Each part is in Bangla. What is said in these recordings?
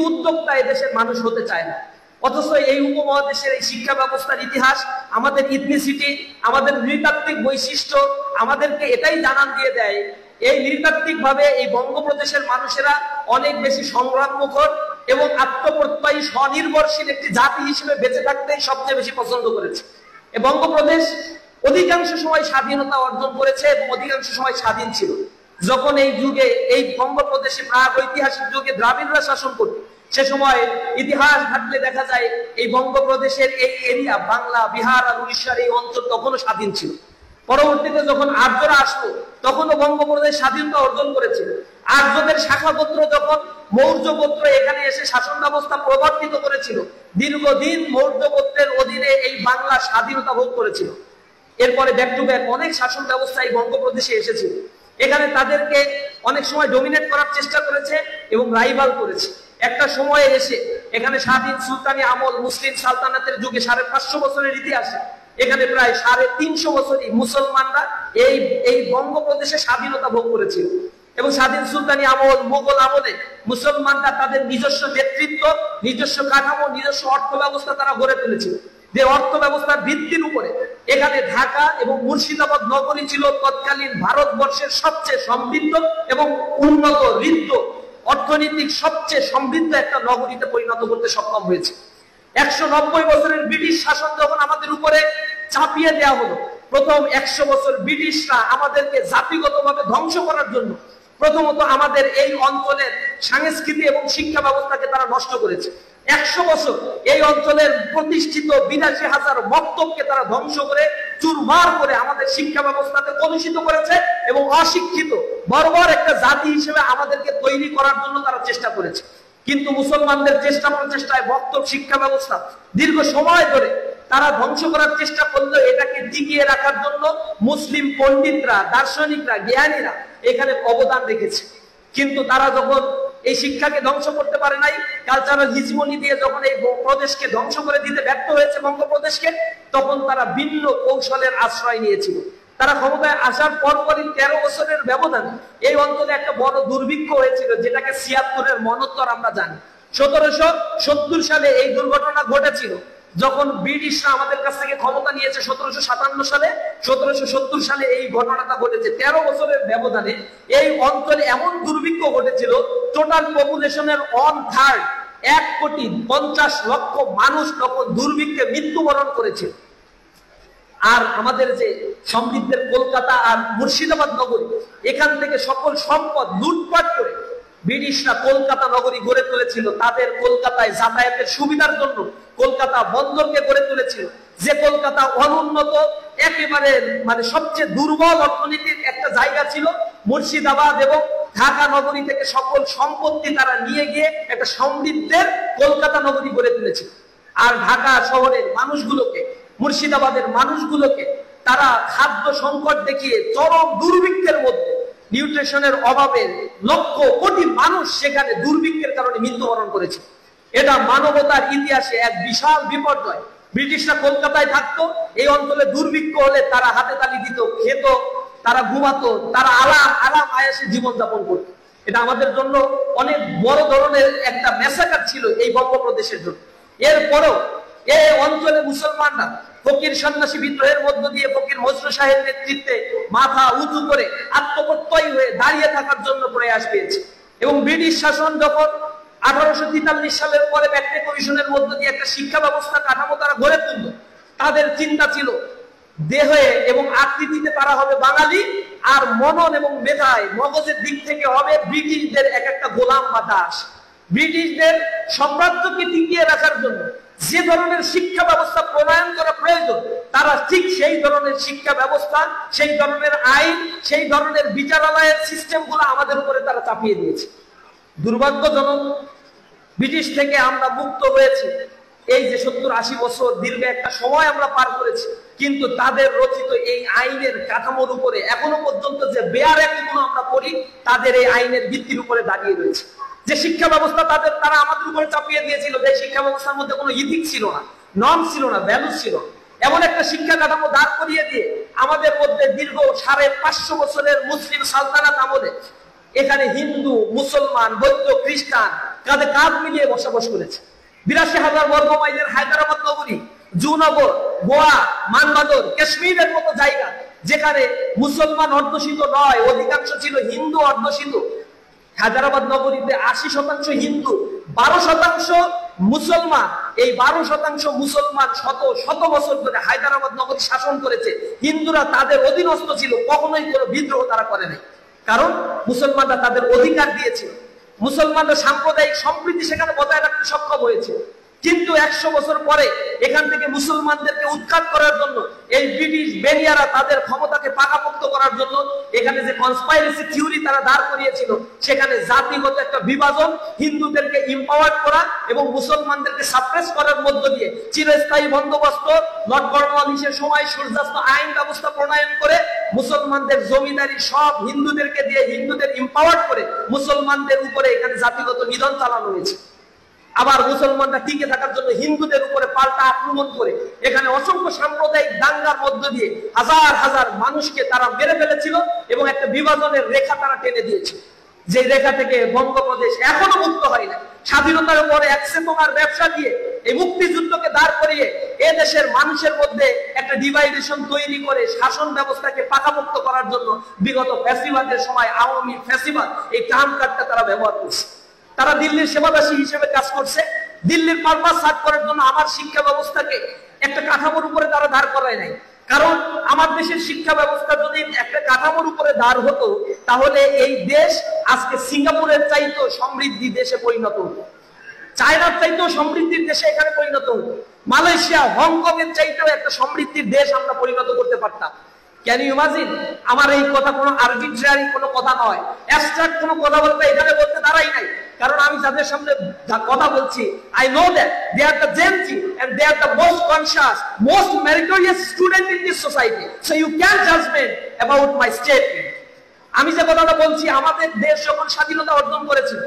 উদ্যোক্তা এদেশের মানুষ হতে চায় না। অথচ এই উপমহাদেশের এই শিক্ষা ব্যবস্থার ইতিহাস, আমাদের ইথনিসিটি, আমাদের নৃতাত্ত্বিক বৈশিষ্ট্য আমাদেরকে এটাই জানান দিয়ে দেয়, এই নৃতাত্ত্বিক ভাবে এই বঙ্গপ্রদেশের মানুষেরা অনেক বেশি সংগ্রাম মুখর এবং আত্মপ্রত্যয়ী স্বনির্ভরশীল একটি জাতি হিসেবে বেঁচে থাকতেই সবচেয়ে বেশি পছন্দ করেছে। এই বঙ্গপ্রদেশ অধিকাংশ সময় স্বাধীনতা অর্জন করেছে এবং অধিকাংশ সময় স্বাধীন ছিল। যখন এই যুগে এই বঙ্গপ্রদেশে প্রাক ঐতিহাসিক যুগে দ্রাবিড়রা শাসন করত, সে সময় ইতিহাস ঘাটলে দেখা যায় এই বঙ্গপ্রদেশের এই এরিয়া, বাংলা, বিহার আর উড়িষ্যার এই অঞ্চল তখনও স্বাধীন ছিল। পরবর্তীতে যখন আর্যরা আসলো তখনও বঙ্গপ্রদেশ স্বাধীনতা অর্জন করেছিল। আর্যদের শাখা গোত্র যখন মৌর্য গোত্র এখানে এসে শাসন ব্যবস্থা প্রবর্তিত করেছিল, দীর্ঘদিন মৌর্য গোত্রের অধীনে এই বাংলা স্বাধীনতা ভোগ করেছিল। এরপরে ব্যাক টু ব্যাক অনেক শাসন ব্যবস্থা এই বঙ্গপ্রদেশে এসেছিল। এখানে তাদেরকে অনেক সময় ডমিনেট করার চেষ্টা করেছে এবং রাইভাল করেছে। একটা সময়ে এসে এখানে স্বাধীন সুলতানি আমল, মুসলিম সালতানাতের যুগে 550 বছরের ইতিহাসে এখানে প্রায় 350 বছরই মুসলমানরা এই বঙ্গপ্রদেশে স্বাধীনতা ভোগ করেছিল। এবং স্বাধীন সুলতানি আমল, মোগল আমলে মুসলমানরা তাদের নিজস্ব নেতৃত্ব, নিজস্ব কাঠামো, নিজস্ব অর্থ ব্যবস্থা তারা গড়ে তুলেছিল। যে অর্থ ব্যবস্থার ভিত্তির উপরে এখানে ঢাকা এবং মুর্শিদাবাদ নগরী ছিল তৎকালীন ভারতবর্ষের সবচেয়ে সমৃদ্ধ এবং উন্নত, ঋদ্ধ, অর্থনৈতিক সবচেয়ে সমৃদ্ধ একটা নগরীতে পরিণত করতে সক্ষম হয়েছে। 190 বছরের ব্রিটিশ শাসন যখন আমাদের উপরে চাপিয়ে দেওয়া হলো, প্রথম 100 বছর ব্রিটিশরা আমাদেরকে জাতিগতভাবে ধ্বংস করার জন্য প্রথমত আমাদের এই অঞ্চলের সংস্কৃতি এবং শিক্ষা ব্যবস্থাকে তারা নষ্ট করেছে। 100 বছর এই অঞ্চলের প্রতিষ্ঠিত 82,000 মক্তবকে তারা ধ্বংস করে চুরমার করে আমাদের শিক্ষা ব্যবস্থাকে কলুষিত করেছে এবং অশিক্ষিত বর্বর একটা জাতি হিসেবে আমাদেরকে তৈরি করার জন্য তারা চেষ্টা করেছে। কিন্তু মুসলমানদের চেষ্টা প্রচেষ্টায় মক্তব শিক্ষা ব্যবস্থা দীর্ঘ সময় ধরে তারা ধ্বংস করার চেষ্টা করলো। এটাকে টিকিয়ে রাখার জন্য মুসলিম পণ্ডিতরা, দার্শনিকরা, জ্ঞানীরা এখানে অবদান রেখেছে। কিন্তু তারা যখন এই শিক্ষাকে ধ্বংস করতে পারে নাই, কালচারাল হিজমনি দিয়ে যখন এই প্রদেশকে ধ্বংস করে দিতে ব্যর্থ হয়েছে বঙ্গপ্রদেশকে, তখন তারা ভিন্ন কৌশলের আশ্রয় নিয়েছিল। তারা ক্ষমতায় আসার পরপরই 13 বছরের ব্যবধান এই অঞ্চলে একটা বড় দুর্ভিক্ষ হয়েছিল, যেটাকে 76-এর মনোত্তর আমরা জানি। 1770 সালে এই দুর্ঘটনা ঘটেছিল যখন ব্রিটিশরা আমাদের কাছ থেকে ক্ষমতা নিয়েছে 1757 সালে। 1770 সালে এই ঘটনাটা ঘটেছে। 13 বছরের ব্যবধানে এই অঞ্চলে এমন দুর্ভিক্ষ ঘটেছিল, টোটাল পপুলেশনের 1/3, 1,50,00,000 মানুষ তখন দুর্ভিক্ষে মৃত্যুবরণ করেছিল। আর আমাদের যে সমৃদ্ধের কলকাতা আর মুর্শিদাবাদ নগরী, এখান থেকে সকল সম্পদ লুটপাট করে ব্রিটিশরা কলকাতা নগরী গড়ে তুলেছিল। তাদের কলকাতায় যাতায়াতের সুবিধার জন্য কলকাতা বন্দরকে গড়ে তুলেছিল। যে কলকাতা অনুন্নত, একেবারে মানে সবচেয়ে দুর্বল অর্থনীতির একটা জায়গা ছিল, মুর্শিদাবাদ এবং ঢাকা নগরী থেকে সকল সম্পত্তি তারা নিয়ে গিয়ে একটা সমৃদ্ধের কলকাতা নগরী গড়ে তুলেছিল। আর ঢাকা শহরের মানুষগুলোকে, মুর্শিদাবাদের মানুষগুলোকে তারা খাদ্য সংকট দেখিয়ে চরম দুর্ভিক্ষের মধ্যে, নিউট্রিশনের অভাবে লক্ষ কোটি মানুষ সেখানে দুর্ভিক্ষের কারণে মৃত্যুবরণ করেছে। এটা মানবতার ইতিহাসে এক বিশাল বিপর্যয়। ব্রিটিশরা কলকাতায় থাকতো, এই অঞ্চলে দুর্ভিক্ষ হলে তারা হাতে তালি দিত, খেত, তারা ঘুমাতো, তারা আরাম আয়াসে জীবনযাপন করত। এটা আমাদের জন্য অনেক বড় ধরনের একটা মেসাকার ছিল এই বঙ্গপ্রদেশের জন্য। এরপরও এই অঞ্চলে মুসলমানরা ফকির সন্ন্যাসী বিদ্রোহের মধ্য দিয়ে ফকির নজরুল সাহেবের নেতৃত্বে মাথা উঁচু করে আত্মপ্রত্যয়ী হয়ে দাঁড়িয়ে থাকার জন্য প্রয়াস পেয়েছে। এবং ব্রিটিশ শাসন যখন 1843 সালের পরে ব্যাক্টে কমিশনের মধ্য দিয়ে একটা শিক্ষা ব্যবস্থা কাঠামো তারা গড়ে তুলল, তাদের চিন্তা ছিল দেহে এবং আকৃতিতে তারা হবে বাঙালি, আর মনন এবং মেধায় মগজের দিক থেকে হবে ব্রিটিশদের এক একটা গোলাম বা দাস। ব্রিটিশদের সাম্রাজ্যকে টিকিয়ে রাখার জন্য যে ধরনের শিক্ষা ব্যবস্থা প্রণয়ন করা প্রয়োজন, তারা ঠিক সেই ধরনের শিক্ষা ব্যবস্থা, সেই ধরনের আইন, সেই ধরনের বিচারালয়ের সিস্টেমগুলো আমাদের উপরে তারা চাপিয়ে দিয়েছে। দুর্ভাগ্যজনক, ব্রিটিশ থেকে আমরা মুক্ত হয়েছি এই যে 70-80 বছর দীর্ঘ একটা সময় আমরা পার করেছি, কিন্তু তাদের রচিত এই আইনের কাঠামোর উপরে এখনো পর্যন্ত যে বেয়ার অ্যাক্টগুলো আমরা পড়ি, তাদের এই আইনের ভিত্তির উপরে দাঁড়িয়ে রয়েছে। যে শিক্ষা ব্যবস্থা তারা আমাদের উপরে চাপিয়ে দিয়েছিল, যে শিক্ষা ব্যবস্থার মধ্যে কোনো ইথিক্স ছিল না, নর্ম ছিল না, ভ্যালু ছিল না, এমন একটা শিক্ষা কাঠামো দাঁড় করিয়ে দিয়ে আমাদের মধ্যে দীর্ঘ 550 বছরের মুসলিম সালতানাত আমলে এখানে হিন্দু, মুসলমান, বৌদ্ধ, খ্রিস্টান কাঁধে কাঁধ মিলিয়ে বসবাস করেছে। ৮২,০০০ বর্গ মাইলের হায়দ্রাবাদ নগরী, জুনগর, গোয়া, মানবাদর, কাশ্মীরের মতো জায়গা যেখানে মুসলমান অধ্যুষিত নয়, অধিকাংশ ছিল হিন্দু অধ্যুষিত। হায়দ্রাবাদ নগরীতে ৮০% হিন্দু, ১২% মুসলমান। এই ১২% মুসলমান শত শত বছর ধরে হায়দ্রাবাদ নগরী শাসন করেছে। হিন্দুরা তাদের অধীনস্থ ছিল, কখনোই কোনো বিদ্রোহ তারা করে নাই, কারণ মুসলমানরা তাদের অধিকার দিয়েছিল। মুসলমানরা সাম্প্রদায়িক সম্প্রীতি সেখানে বজায় রাখতে সক্ষম হয়েছে। কিন্তু ১০০ বছর পরে এখান থেকে মুসলমানদেরকে উৎখাত করার জন্য এই ব্রিটিশ বেনিয়ারা তাদের ক্ষমতাকে পাকাপোক্ত করার জন্য এখানে যে কনস্পাইরেসি থিওরি তারা দাঁড় করিয়েছিল, সেখানে জাতিগত একটা বিভাজন, হিন্দুদেরকে ইম্পাওয়ার করা এবং মুসলমানদেরকে সাপ্রেস করার মধ্য দিয়ে চিরস্থায়ী বন্দোবস্ত, লর্ড কর্নওয়ালিসের সময় সূর্যাস্ত আইন ব্যবস্থা প্রণয়ন করে মুসলমানদের জমিদারি সব হিন্দুদেরকে দিয়ে হিন্দুদের ইম্পাওয়ার করে মুসলমানদের উপরে এখানে জাতিগত নিধন চালানো হয়েছে। আবার মুসলমানরা টিকে থাকার জন্য হিন্দুদের উপরে পাল্টা আক্রমণ করে এখানে অসংখ্য সাম্প্রদায়িক দাঙ্গার মধ্য দিয়ে হাজার হাজার মানুষকে তারা মেরে ফেলেছিল এবং একটা বিভাজনের রেখা তারা টেনে দিয়েছে, যে রেখা থেকে বঙ্গপ্রদেশ এখনো মুক্ত হয় না। স্বাধীনতার পরে একশো টাকার ব্যবসা দিয়ে এই মুক্তিযুদ্ধকে দাঁড় করিয়ে এ দেশের মানুষের মধ্যে একটা ডিভাইডেশন তৈরি করে শাসন ব্যবস্থাকে পাকাপোক্ত করার জন্য বিগত ফ্যাসিবাদের সময় আওয়ামী ফ্যাসিবাদ এই টার্ম কার্ডটা তারা ব্যবহার করছে। তারা দিল্লির সেবাদাসী হিসেবে কাজ করছে। দিল্লির পারপাস সার্ভ করার জন্য আমার শিক্ষা ব্যবস্থাকে একটা কাঠামোর উপরে তারা দাঁড় করায় নাই, কারণ আমার দেশের শিক্ষা ব্যবস্থা যদি একটা কাঠামোর উপরে দাঁড় হতো তাহলে এই দেশ আজকে সিঙ্গাপুরের চাইতেও সমৃদ্ধি দেশে পরিণত হতো, চায়নার চাইতেও সমৃদ্ধির দেশে এখানে পরিণত হতো, মালয়েশিয়া, হংকং এর চাইতেও একটা সমৃদ্ধির দেশ আমরা পরিণত করতে পারতাম। Can you imagine? আমার এই কথা কোনো আরবিট্রারি কোনো কথা নয়, অ্যাবস্ট্রাক্ট কোনো কথাবার্তা এখানে বলতে দাঁড়াই নাই, কারণ আমি যাদের সামনে কথা বলছি I know that they are the gen Z and they are the most conscious, most meritorious student in this society, so you can judgement about my statement. আমি যে কথাটা বলছি, আমাদের দেশ যখন স্বাধীনতা অর্জন করেছিল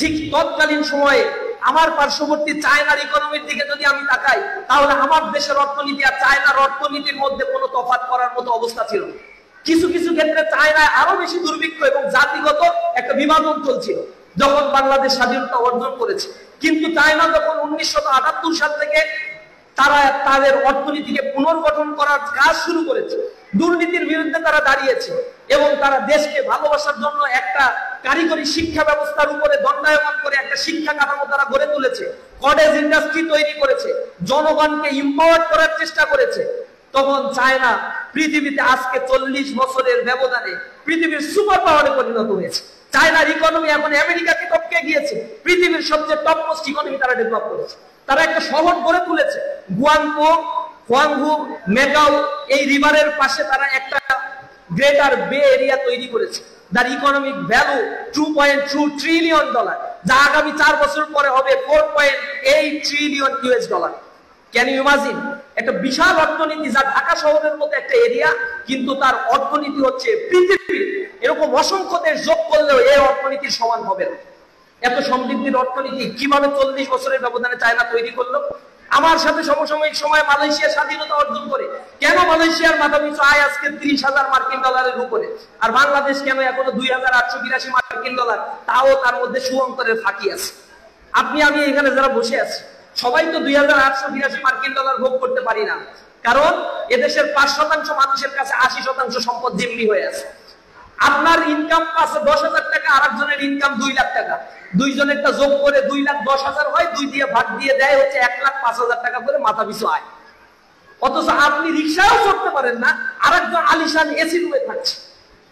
ঠিক তৎকালীন সময়ে আমার পার্শ্ববর্তী চায়নার ইকোনমির দিকে যদি আমি তাকাই তাহলে আমার দেশের অর্থনীতি আর চায়নার অর্থনীতির মধ্যে কোনো তফাৎ করার মতো অবস্থা ছিল। কিছু কিছু ক্ষেত্রে চায়নায় আরো বেশি দুর্ভিক্ষ এবং জাতিগত একটা বিভাজন চলছিল যখন বাংলাদেশ স্বাধীনতা অর্জন করেছে। কিন্তু চায়না যখন 1978 সাল থেকে তারা তাদের অর্থনীতিকে পুনর্গঠন করার কাজ শুরু করেছে, দুর্নীতির বিরুদ্ধে তারা দাঁড়িয়েছে এবং তারা দেশকে ভালোবাসার জন্য একটা কারিগরি শিক্ষা ব্যবস্থার উপরে দণ্ডায়মান করে একটা শিক্ষা কাঠামো তারা গড়ে তুলেছে, কটেজ ইন্ডাস্ট্রি তৈরি করেছে, জনগণকে ইম্পাওয়ার করার চেষ্টা করেছে। তখন চায়না পৃথিবীতে আজকে 40 বছরের ব্যবধানে পৃথিবীর সুপার পাওয়ারে পরিণত হয়েছে। চায়নার ইকোনমি এখন আমেরিকাকে টপকে গিয়েছে, পৃথিবীর সবচেয়ে টপ মোস্ট ইকোনমি তারা ডেভেলপ করেছে। তারা একটা শহর গড়ে তুলেছে, গুয়াংপো, হোয়াংহু, মেকাও, এই রিভারের পাশে তারা একটা গ্রেটার বে এরিয়া তৈরি করেছে, যার ইকোনমিক ভ্যালু $2.2 ট্রিলিয়ন, যা আগামী 4 বছর পরে হবে $4.8 ট্রিলিয়ন। Can you imagine? একটা বিশাল অর্থনীতি, যা ঢাকা শহরের মতো একটা এরিয়া, কিন্তু তার অর্থনীতি হচ্ছে পৃথিবীর এরকম অসংখ্য দেশ যোগ করলেও এই অর্থনীতির সমান হবে না। এত সমৃদ্ধির অর্থনীতি কিভাবে 40 বছরের ব্যবধানে চায়না তৈরি করলো? আমার সাথে সমসাময়িক সময় মালয়েশিয়া স্বাধীনতা অর্জন করে, কেন মালয়েশিয়ার মাথাপিছু আয় আজকে $30,000 মার্কিন ডলারের উপরে, আর বাংলাদেশ কেন এখনো $2,882 মার্কিন ডলার, তাও তার মধ্যে সুঅন্তরের ফাঁকি আছে। আপনি আমি এখানে যারা বসে আছি সবাই তো $2,882 মার্কিন ডলার ভোগ করতে পারি না, কারণ এদেশের 5% মানুষের কাছে 80% সম্পদ জিম্মি হয়ে আছে। আপনার ইনকাম আছে 10,000 টাকা, আর একজনের ইনকাম 2 লাখ টাকা, দুইজনেরটা যোগ করে 2,10,000 হয়, 2 দিয়ে ভাগ দিয়ে দেয় হচ্ছে 1,05,000 টাকা করে মাথা পিছু আয়। অথচ আপনি রিক্সাও চড়তে পারেন না, আর একজন আলিশান এসি রুমে থাকছে।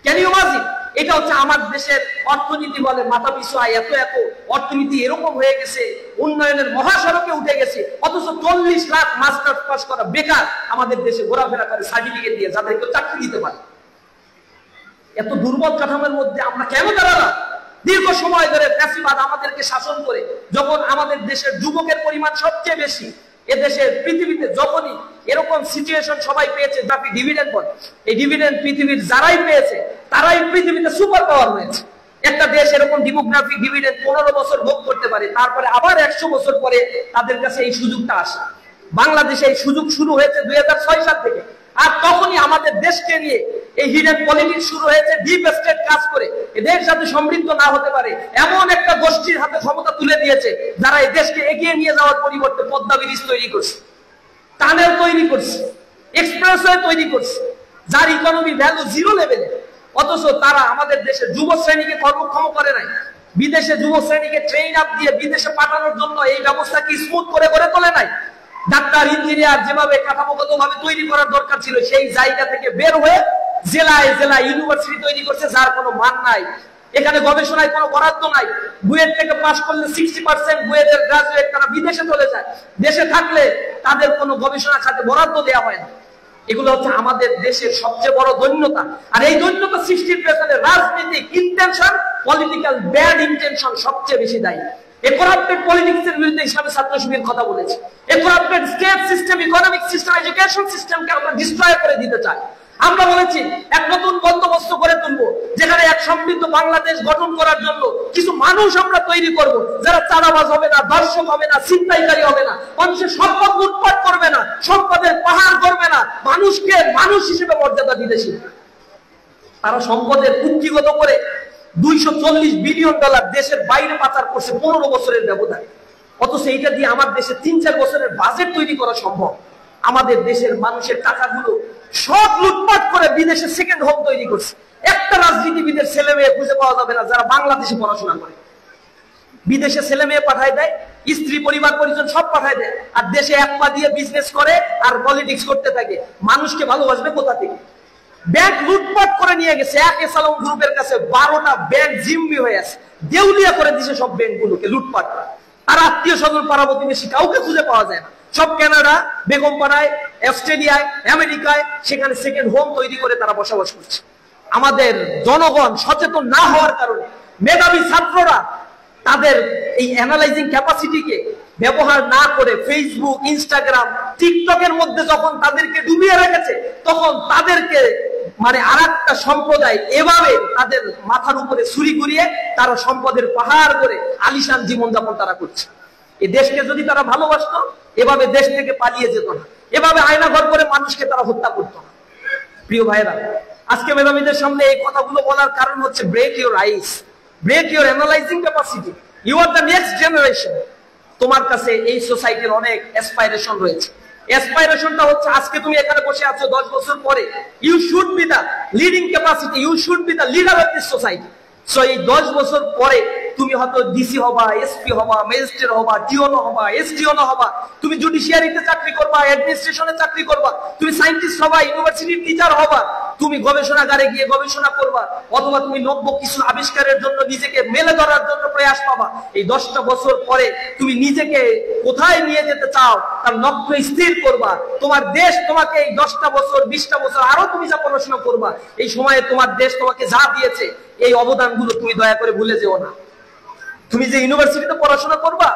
Can you imagine? এটা হচ্ছে আমার দেশের অর্থনীতি বলে মাথা পিছু আয়। এত এত অর্থনীতি এরকম হয়ে গেছে, উন্নয়নের মহাসড়কে উঠে গেছে, অথচ 40 লাখ মাস্টার্স পাস করা বেকার আমাদের দেশে ঘোরাফেরা করে সার্টিফিকেট দিয়ে, যাদেরকে চাকরি দিতে পারে। এত দুর্বল কাঠামোর মধ্যে আমরা কেন দাঁড়ালাম? দীর্ঘ সময় ধরে ফ্যাসিবাদ আমাদেরকে শাসন করে, যখন আমাদের দেশের যুবকের পরিমাণ সবচেয়ে বেশি, এদেশের পৃথিবীতে যখনই এরকম সিচুয়েশন সবাই পেয়েছে, যাকে ডিভিডেন্ড বলে, এই ডিভিডেন্ড পৃথিবীর যারাই পেয়েছে তারাই পৃথিবীতে সুপার পাওয়ার হয়েছে। একটা দেশ এরকম ডেমোগ্রাফিক ডিভিডেন্ড 15 বছর ভোগ করতে পারে, তারপরে আবার 100 বছর পরে তাদের কাছে এই সুযোগটা আসে। বাংলাদেশে এই সুযোগ শুরু হয়েছে 2006 সাল থেকে, আর তখনই আমাদের দেশকে নিয়ে এই হিডেন পলিটিক্স শুরু হয়েছে ডিপ স্টেট কাজ করে এদের সাথে সমৃদ্ধ না হতে পারে এমন একটা গোষ্ঠীর হাতে ক্ষমতা তুলে দিয়েছে, যারা এই দেশকে এগিয়ে নিয়ে যাওয়ার পরিবর্তে পদ্মা ব্রিজ তৈরি করছে, টানেল তৈরি করছে, এক্সপ্রেসওয়ে তৈরি করছে, যার ইকোনমি ভ্যালু জিরো লেভেলে। অথচ তারা আমাদের দেশের যুব শ্রেণীকে কর্মক্ষম করে নাই। বিদেশে যুব শ্রেণীকে ট্রেন আপ দিয়ে বিদেশে পাঠানোর জন্য এই ব্যবস্থাকে স্মুথ করে গড়ে তোলে নাই। ডাক্তার, ইঞ্জিনিয়ার যেভাবে কাঠামোগতভাবে তৈরি করার দরকার ছিল, সেই জায়গা থেকে বের হয়ে জেলায় জেলায় ইউনিভার্সিটি তৈরি করছে, যার কোনো মান নাই। এখানে গবেষণায় কোনো বরাদ্দ নাই। বুয়েট থেকে পাশ করলে 60% বুয়েটের গ্রাজুয়েট তারা বিদেশে চলে যায়। দেশে থাকলে তাদের কোনো গবেষণা খাতে বরাদ্দ দেওয়া হয় না। এগুলো হচ্ছে আমাদের দেশের সবচেয়ে বড় দৈন্যতা। আর এই দৈন্যতা সৃষ্টির পেছনে রাজনৈতিক ইন্টেনশন, পলিটিক্যাল ব্যাড ইন্টেনশন সবচেয়ে বেশি দায়ী। এই করাপ্টেড পলিটিক্সের বিরুদ্ধে হিসাবে ছাত্র শিবির কথা বলেছে। এই corrupted state system, economic system, education সিস্টেমকে আমরা ডিস্ট্রয় করে দিতে চাই। আমরা বলেছি এক নতুন বন্দোবস্ত করে তুলবো, যেখানে এক সমৃদ্ধ বাংলাদেশ গঠন করার জন্য কিছু মানুষ আমরা তৈরি করব, যারা চাঁদাবাজ হবে না, দর্শক হবে না, ছিনতাইকারী হবে না, মানুষের সম্পদ লুটপাট করবে না, সম্পদের পাহাড় করবে না, মানুষকে মানুষ হিসেবে মর্যাদা দিতে শিখবে। তারা সম্পদের কুক্ষিগত করে $240 বিলিয়ন দেশের বাইরে পাচার করছে 15 বছরের ব্যবধানে। অথচ এইটা দিয়ে আমার দেশে 3-4 বছরের বাজেট তৈরি করা সম্ভব। আমাদের দেশের মানুষের টাকাগুলো সব লুটপাট করে বিদেশে সেকেন্ড হোম তৈরি করছে। একটা রাজনীতিবিদের ছেলে মেয়ে খুঁজে পাওয়া যাবে না যারা বাংলাদেশে পড়াশোনা করে। বিদেশে ছেলে মেয়ে পাঠায় দেয়, স্ত্রী পরিবার পরিজন সব পাঠায় দেয়, আর দেশে এক পা দিয়ে বিজনেস করে আর পলিটিক্স করতে থাকে। মানুষকে ভালোবাসবে কোথা থেকে? ব্যাংক লুটপাট করে নিয়ে গেছে। এক এসালম গ্রুপের কাছে 12টা ব্যাংক জিম্মি হয়ে আছে, দেউলিয়া করে দিছে সব ব্যাংকগুলোকে লুটপাট। আর আত্মীয় স্বজন পাড়া প্রতিবেশী কাউকে খুঁজে পাওয়া যায় না। সব কানাডা, বেগমপাড়ায়, অস্ট্রেলিয়ায়, আমেরিকায়, সেখানে সেকেন্ড হোম তৈরি করে তারা বসবাস করছে। আমাদের জনগণ সচেতন না হওয়ার কারণে মেধাবী ছাত্ররা তাদের এই অ্যানালাইজিং ক্যাপাসিটিকে ব্যবহার না করে ফেসবুক, ইনস্টাগ্রাম, টিকটকের মধ্যে যখন তাদেরকে ডুবিয়ে রেখেছে, তখন তাদেরকে মানে আরেকটা সম্প্রদায় এভাবে তাদের মাথার উপরে ছুরি ঘুরিয়ে তারা সম্পদের পাহাড় করে আলিশান জীবনযাপন তারা করছে। এই দেশকে যদি তারা ভালোবাসতো, এভাবে দেশ থেকে পালিয়ে যেত না, এভাবে আয়নাঘর করে মানুষকে তারা হত্যা করতো না। প্রিয় ভাইরা, আজকে মেধাবীদের সামনে এই কথাগুলো বলার কারণ হচ্ছে break your ice, break your analysing capacity. You are the next generation. তোমার কাছে এই সোসাইটির অনেক অ্যাসপাইরেশন রয়েছে। অ্যাসপাইরেশনটা হচ্ছে আজকে তুমি এখানে বসে আছো, 10 বছর পরে you should be the leading capacity, you should be the leader of this society. So এই 10 বছর পরে তুমি হয়তো ডিসি হবা, এসপি হবা, ম্যাজিস্ট্রেট হবা, ডিওনো হবা, এসডিওনো হবা, তুমি জুডিশিয়ারিতে চাকরি করবা, অ্যাডমিনিস্ট্রেশনে চাকরি করবা, তুমি সায়েন্টিস্ট হবা, ইউনিভার্সিটির টিচার হবা, তুমি গবেষণাগারে গিয়ে গবেষণা করবা, অথবা তুমি নব্য কিছু আবিষ্কারের জন্য নিজেকে মেলে ধরার জন্য প্রয়াস পাবা। এই 10টা বছর পরে তুমি নিজেকে কোথায় নিয়ে যেতে চাও তার লক্ষ্য স্থির করবা। তোমার দেশ তোমাকে এই 10টা বছর, 20টা বছর আরো তুমি যা পড়াশোনা করবা, এই সময়ে তোমার দেশ তোমাকে যা দিয়েছে এই অবদানগুলো তুমি দয়া করে ভুলে যেও না। তুমি যে ইউনিভার্সিটিতে পড়াশোনা করবা,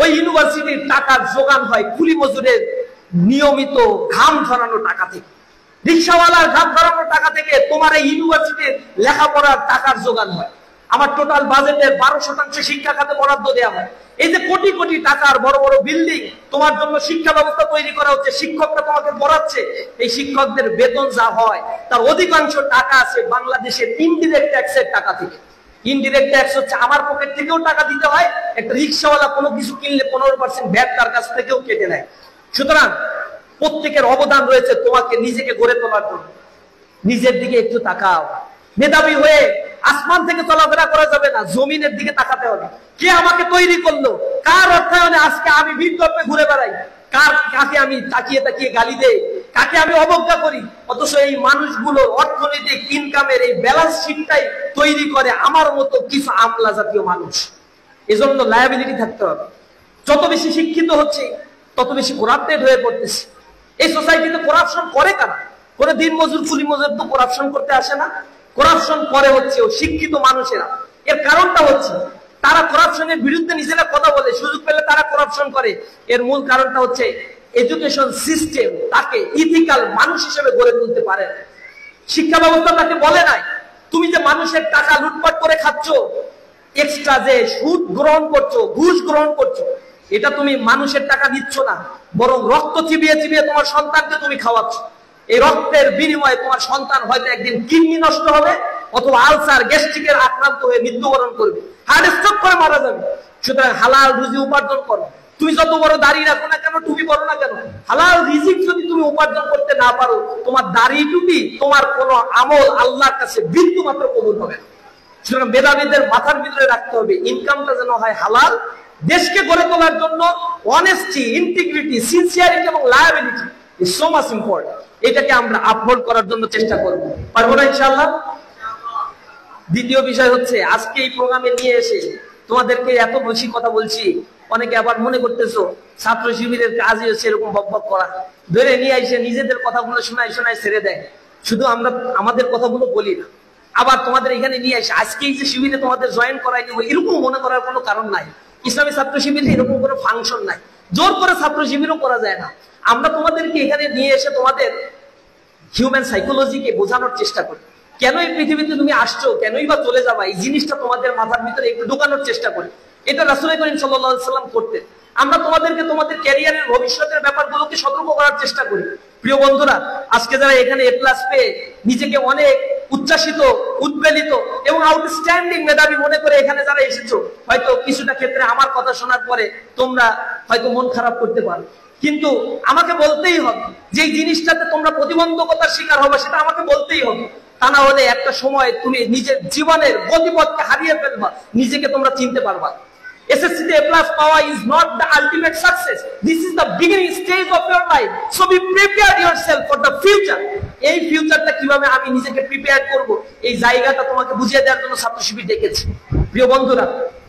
ওই ইউনিভার্সিটির টাকার যোগান হয় কুলি মজুরের নিয়মিত ঘাম ঝরানো টাকা থেকে, রিক্সাওয়ালার ঘাম ঝরানো টাকা থেকে তোমার এই ইউনিভার্সিটির লেখাপড়ার টাকার যোগান হয়। আমার টোটাল বাজেটের 12% শিক্ষা খাতে বরাদ্দ দেওয়া হয়। এই যে কোটি কোটি টাকার বড় বড় বিল্ডিং তোমার জন্য শিক্ষা ব্যবস্থা তৈরি করা হচ্ছে, শিক্ষকরা তোমাকে পড়াচ্ছে, এই শিক্ষকদের বেতন যা হয় তার অধিকাংশ টাকা আছে বাংলাদেশের ইনডিরেক্ট ট্যাক্সের টাকা থেকে। ইনডিরেক্ট ট্যাক্স হচ্ছে আমার পকেট থেকেও টাকা দিতে হয়, একটা রিক্সাওয়ালা কোনো কিছু কিনলে 15% ভ্যাট তার কাছ থেকেও কেটে নেয়। সুতরাং প্রত্যেকের অবদান রয়েছে তোমাকে নিজেকে গড়ে তোলার জন্য। নিজের দিকে একটু তাকাও। মেধাবী হয়ে আসমান থেকে চলাফেরা করা যাবে না, জমিনের দিকে তাকাতে হবে। কে আমাকে তৈরি করলো, কার অর্থায়নে আজকে আমি বিকল্পে ঘুরে বেড়াই, কাকে আমি তাকিয়ে তাকিয়ে গালি দেই, কাকে আমি অবজ্ঞা করি, অথচ এই মানুষগুলোর অর্থনৈতিক ইনকামের এই ব্যালেন্স শিটটাই তৈরি করে আমার মতো কিছু আমলা জাতীয় মানুষ। এজন্য লায়াবিলিটি থাকতে হবে। যত বেশি শিক্ষিত হচ্ছে তত বেশি করাপ্টেড হয়ে পড়তেছে। এই সোসাইটিতে করাপশন করে কারা? করে দিন মজুর, কুলি মজুর তো করাপশন করতে আসে না। করাপশন করে হচ্ছে শিক্ষিত মানুষেরা। এর কারণটা হচ্ছে তারা করাপশনের বিরুদ্ধে নিজেরা কথা বলে, সুযোগ পেলে তারা করাপশন করে। এর মূল কারণটা হচ্ছে এডুকেশন সিস্টেম তাকে ইথিক্যাল মানুষ হিসেবে গড়ে তুলতে পারে না। শিক্ষা ব্যবস্থা তাকে বলে নাই তুমি যে মানুষের টাকা লুটপাট করে খাচ্ছ, এক্সট্রা যে সুদ গ্রহণ করছো, ঘুষ গ্রহণ করছো, এটা তুমি মানুষের টাকা দিচ্ছ না, বরং রক্ত চিবিয়ে চিবিয়ে তোমার সন্তানকে তুমি খাওয়াচ্ছ। এই রক্তের বিনিময়ে তোমার সন্তান হয়তো একদিন কিডনি নষ্ট হবে, অথবা আলসার গ্যাস্ট্রিকের আক্রান্ত হয়ে মৃত্যুবরণ করবে, হার্ট স্ট্রোক করে মারা যাবে। সুতরাং হালাল রুজি উপার্জন করো। তুমি যত বড় দাড়ি রাখো না কেন, টুপি পরো না কেন, হালাল রিজিক যদি তুমি উপার্জন করতে না পারো, তোমার দাড়ি টুপি তোমার কোন আমল আল্লাহর কাছে বিন্দু মাত্র কবুল হবে না। সুতরাং মেধাবীদের মাথার ভিতরে রাখতে হবে ইনকামটা যেন হয় হালাল। দেশকে গড়ে তোলার জন্য অনেস্টি, ইন্টিগ্রিটি, সিনসিয়ারিটি এবং liability is so much important. এটাকে আমরা আপহোল্ড করার জন্য চেষ্টা করব, পারবো না ইনশাআল্লাহ? দ্বিতীয় বিষয় হচ্ছে, আজকে এই প্রোগ্রামে নিয়ে এসে তোমাদেরকে এত বেশি কথা বলছি, অনেকে আবার মনে করতেছো ছাত্র শিবিরের কাজই হচ্ছে এরকম বকবক করা, ধরে নিয়ে এসে নিজেদের কথাগুলো শোনায় শোনায় ছেড়ে দেয়। শুধু আমরা আমাদের কথাগুলো বলি না, আবার তোমাদের এখানে নিয়ে এসে আজকেই যে শিবিরে তোমাদের জয়েন করাই দিব এরকম মনে করার কোনো কারণ নাই। ইসলামী ছাত্র শিবিরে এরকম কোনো ফাংশন নাই, জোর করে ছাত্র শিবিরও করা যায় না। আমরা তোমাদেরকে এখানে নিয়ে এসে তোমাদের হিউম্যান সাইকোলজিকে বোঝানোর চেষ্টা করি। কেন এই পৃথিবীতে তুমি আসছো, কেনই বা চলে যাবা, এই জিনিসটা তোমাদের মাথার ভিতরে একটু ঢোকানোর চেষ্টা করি। এটা রাসূল করিম সাল্লাল্লাহু আলাইহি ওয়াসাল্লাম করতেন। আমরা তোমাদেরকে তোমাদের ক্যারিয়ারের ভবিষ্যতের ব্যাপারগুলোকে সতর্ক করার চেষ্টা করি। প্রিয় বন্ধুরা, আজকে যারা এখানে এ প্লাস পেয়ে নিজেকে অনেক উচ্ছ্বাসিত, উদ্বেলিত এবং আউটস্ট্যান্ডিং মেধাবী মনে করে এখানে যারা এসেছো, হয়তো কিছুটা ক্ষেত্রে আমার কথা শোনার পরে তোমরা হয়তো মন খারাপ করতে পারো, কিন্তু আমাকে বলতেই হবে যে এই জিনিসটাতে তোমরা প্রতিবন্ধকতার শিকার হবে, সেটা আমাকে বলতেই হবে। তা না হলে একটা সময় তুমি নিজের জীবনের গতিপথকে হারিয়ে ফেলবা, নিজেকে তোমরা চিনতে পারবা। SSC তে A+ পাওয়া is not the ultimate success. This is the beginning stage of your life. So be prepared yourself for the future. এই ফিউচারটা কিভাবে আমি নিজেকে প্রিপেয়ার করব, এই জায়গাটা তোমাকে বুঝিয়ে দেওয়ার জন্য ছাত্র শিবির ডেকেছি। প্রিয় বন্ধুরা,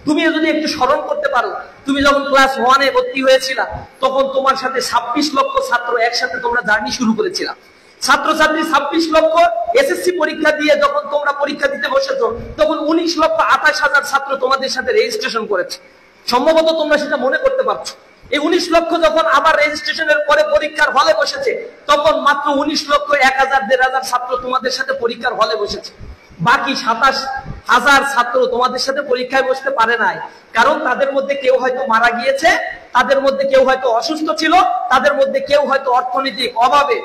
তুমি যদি একটু স্মরণ করতে পারো, তুমি যখন ক্লাস 1 এ ভর্তি হয়েছিলা, তখন তোমার সাথে 26 লক্ষ ছাত্র একসাথে তোমরা জার্নি শুরু করেছিলা। ছাত্রছাত্রী 26 লক্ষ এসএসসি পরীক্ষা দিয়ে যখন তোমরা পরীক্ষা দিতে বসেছো, তখন 19,28,000 ছাত্র তোমাদের সাথে রেজিস্ট্রেশন করেছে। সম্ভবত তোমরা সেটা মনে করতে পারছো। এই 19 লক্ষ যখন আবার রেজিস্ট্রেশনের পরে পরীক্ষার হলে বসেছে, তখন মাত্র 19,01,000-1,500 ছাত্র তোমাদের সাথে পরীক্ষার হলে বসেছে। বাকি 27,000 ছাত্র তোমাদের সাথে পরীক্ষায় বসতে পারে নাই, কারণ তাদের মধ্যে কেউ হয়তো মারা গিয়েছে, তাদের মধ্যে কেউ হয়তো অসুস্থ ছিল, তাদের মধ্যে কেউ হয়তো অর্থনৈতিক অভাবে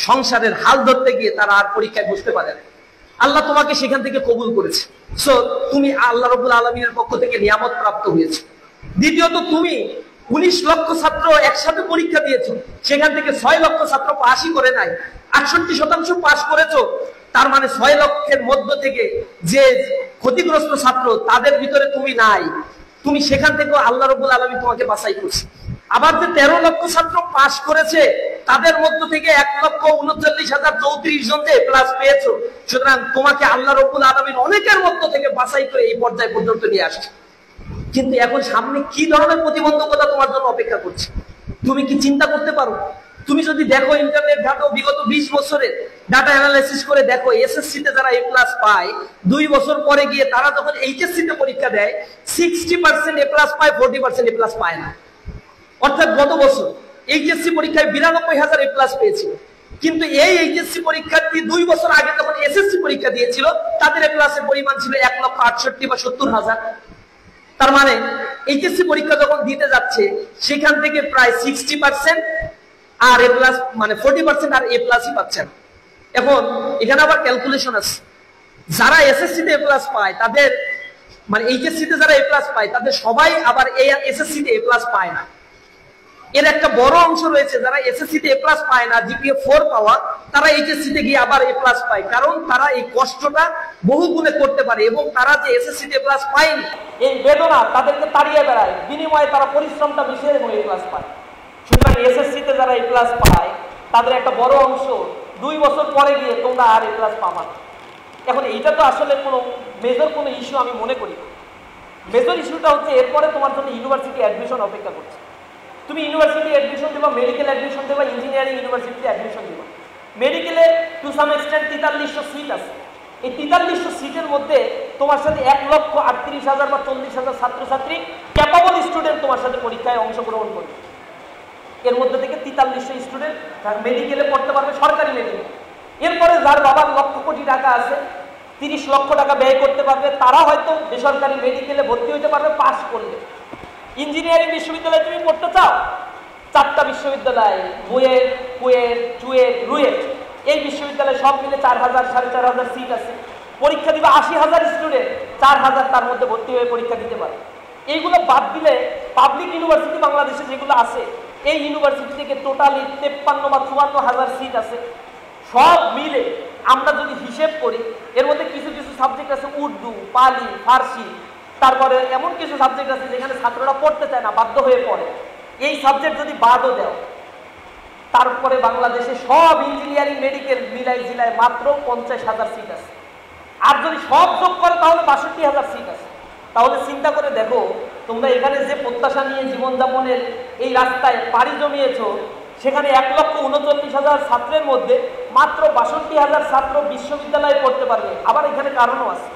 সংসারের হাল ধরতে গিয়ে তারা আর পরীক্ষায় বসতে পারে না। আল্লাহ তোমাকে সেখান থেকে কবুল করেছে। সো তুমি আল্লাহ রাব্বুল আলামিনের পক্ষ থেকে নিয়ামত প্রাপ্ত হয়েছে। দ্বিতীয়ত, তুমি 19 লক্ষ ছাত্র একসাথে পরীক্ষা দিয়েছো, সেখান থেকে 6 লক্ষ ছাত্র পাসই করে নাই, 68% পাস করেছো। তার মানে 6 লক্ষের মধ্য থেকে যে ক্ষতিগ্রস্ত ছাত্র, তাদের ভিতরে তুমি নাই, তুমি সেখান থেকেও আল্লাহ রাব্বুল আলামিন তোমাকে বাছাই করছে। আবার যে 13 লক্ষ ছাত্র পাস করেছে, তাদের মধ্য থেকে 1,39,034 জন যে প্লাস পেয়েছো। সুতরাং তোমাকে আল্লাহ রাব্বুল আলামিন অনেকের মধ্য থেকে বাছাই করে এই পর্যায়ে পর্যন্ত নিয়ে আসছে। কিন্তু এখন সামনে কি ধরনের প্রতিবন্ধকতা তোমার জন্য অপেক্ষা করছে, তুমি কি চিন্তা করতে পারো? তুমি যদি দেখো, ইন্টারনেট ঘাটো, বিগত 20 বছরের ডাটা অ্যানালাইসিস করে দেখো, এসএসসি তে যারা A+ পায়, 2 বছর পরে গিয়ে তারা যখন এইচএসসি তে পরীক্ষা দেয়, 60% A+ পায়, 40% A+ পায় না। অর্থাৎ গত বছর এইচএসসি পরীক্ষায় 92,000 A+ পেয়েছিল, কিন্তু এই এইচএসসি পরীক্ষার্থী 2 বছর আগে যখন এসএসসি পরীক্ষা দিয়েছিল, তাদের A+ এর পরিমাণ ছিল 1,68,000 বা 70,000। তার মানে এইচএসসি পরীক্ষা যখন দিতে যাচ্ছে, সেখান থেকে প্রায় 60% আর A+ মানে 40% আর A+ই পাচ্ছেন। এখন এখানে আবার ক্যালকুলেশন আছে, যারা এসএসসি তে A+ পায়, তাদের মানে এইচএসসি তে যারা A+ পায়, তাদের সবাই আবার এসএসসি তে A+ পায় না। এর একটা বড় অংশ রয়েছে যারা এসএসসি তে A+ পায় না, জিপিএ 4 পাওয়া, তারা এইচএসসি তে গিয়ে আবার A+ পায়, কারণ তারা এই কষ্টটা বহু গুণে করতে পারে এবং তারা যে এসএসসি তে A+ পায়নি, এই বেদনা তাদেরকে তাড়িয়ে বেড়ায়, বিনিময়ে তারা পরিশ্রমটা মিশিয়ে এবং A+ পায়। সুতরাং এসএসসি তে যারা A+ পায়, তাদের একটা বড় অংশ 2 বছর পরে গিয়ে তোমরা আর A+ পাবা না। এখন এইটা তো আসলে কোনো মেজর কোনো ইস্যু আমি মনে করি না। মেজর ইস্যুটা হচ্ছে এরপরে তোমার জন্য ইউনিভার্সিটি অ্যাডমিশন অপেক্ষা করছে। তুমি ইউনিভার্সিটি অ্যাডমিশন দেবা, মেডিকেল অ্যাডমিশন দেবা, ইঞ্জিনিয়ারিং ইউনিভার্সিটিতে অ্যাডমিশন দেবা। মেডিকেলে টু সাম এক্সটেন্ট 4300 সিট আছে। এই 4300 সিটের মধ্যে তোমার সাথে 1,38,000 বা 40,000 ছাত্রছাত্রী ক্যাপাবল স্টুডেন্ট তোমার সাথে পরীক্ষায় অংশগ্রহণ করবে। এর মধ্যে থেকে 4300 স্টুডেন্ট মেডিকেলে পড়তে পারবে, সরকারি মেডিকেল। এরপরে যার বাবার লক্ষ কোটি টাকা আছে, 30 লক্ষ টাকা ব্যয় করতে পারবে, তারা হয়তো বেসরকারি মেডিকেলে ভর্তি হতে পারবে পাস করলে। ইঞ্জিনিয়ারিং বিশ্ববিদ্যালয়ে তুমি পড়তে চাও, 4টা বিশ্ববিদ্যালয়, বুয়েট, কুয়েট, চুয়েট, রুয়েট, এই বিশ্ববিদ্যালয়ে সব মিলে 4000 4500 সিট আছে, পরীক্ষা দিবে 80,000 স্টুডেন্ট, 4000 তার মধ্যে ভর্তি হয়ে পরীক্ষা দিতে পারে। এইগুলো বাদ দিলে পাবলিক ইউনিভার্সিটি বাংলাদেশে যেগুলো আছে, এই ইউনিভার্সিটি থেকে টোটালি 53 বা 54,000 সিট আছে। সব মিলে আমরা যদি হিসেব করি, এর মধ্যে কিছু কিছু সাবজেক্ট আছে উর্দু, পালি, ফার্সি, তারপরে এমন কিছু সাবজেক্ট আছে যেখানে ছাত্ররা পড়তে চায় না, বাধ্য হয়ে পড়ে। এই সাবজেক্ট যদি বাদও দেও, তারপরে বাংলাদেশে সব ইঞ্জিনিয়ারিং মেডিকেল মিলাই জিলায় মাত্র 50,000 সিট আছে। আর যদি সব যোগ করো তাহলে 62,000 সিট আছে। তাহলে চিন্তা করে দেখো, তোমরা এখানে যে প্রত্যাশা নিয়ে জীবনযাপনের এই রাস্তায় পাড়ি জমিয়েছ, সেখানে 1,39,000 ছাত্রের মধ্যে মাত্র 62,000 ছাত্র বিশ্ববিদ্যালয়ে পড়তে পারবে। আবার এখানে কারণও আছে,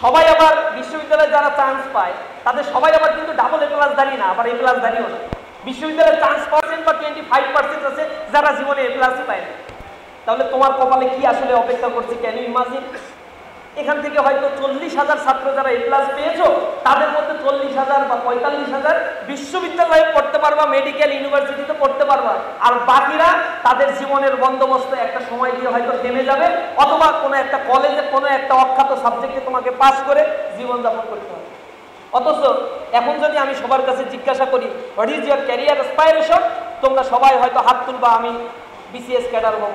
সবাই আবার বিশ্ববিদ্যালয়ে যারা চান্স পায় তাদের সবাই আবার কিন্তু ডাবল A+ দাঁড়িয়ে না, আবার A+ দাঁড়িয়েও না। বিশ্ববিদ্যালয়ের চান্স পার্সেন্ট বা 25% আছে যারা জীবনে A+ই পায় না। তাহলে তোমার কপালে কি আসলে অপেক্ষা করছে? Can you imagine? এখান থেকে হয়তো 40,000 ছাত্র যারা A+ পেয়েছো, তাদের মধ্যে 40,000 বা 45,000 বিশ্ববিদ্যালয়ে পড়তে পারবা, মেডিকেল ইউনিভার্সিটিতে পড়তে পারবা, আর বাকিরা তাদের জীবনের বন্দোবস্ত একটা সময় দিয়ে হয়তো থেমে যাবে, অথবা কোনো একটা কলেজে কোনো একটা অখ্যাত সাবজেক্টে তোমাকে পাস করে জীবনযাপন করতে হবে। অথচ এখন যদি আমি সবার কাছে জিজ্ঞাসা করি what is your career aspiration, তোমরা সবাই হয়তো হাত তুলবা, আমি BCS ক্যাডার হব,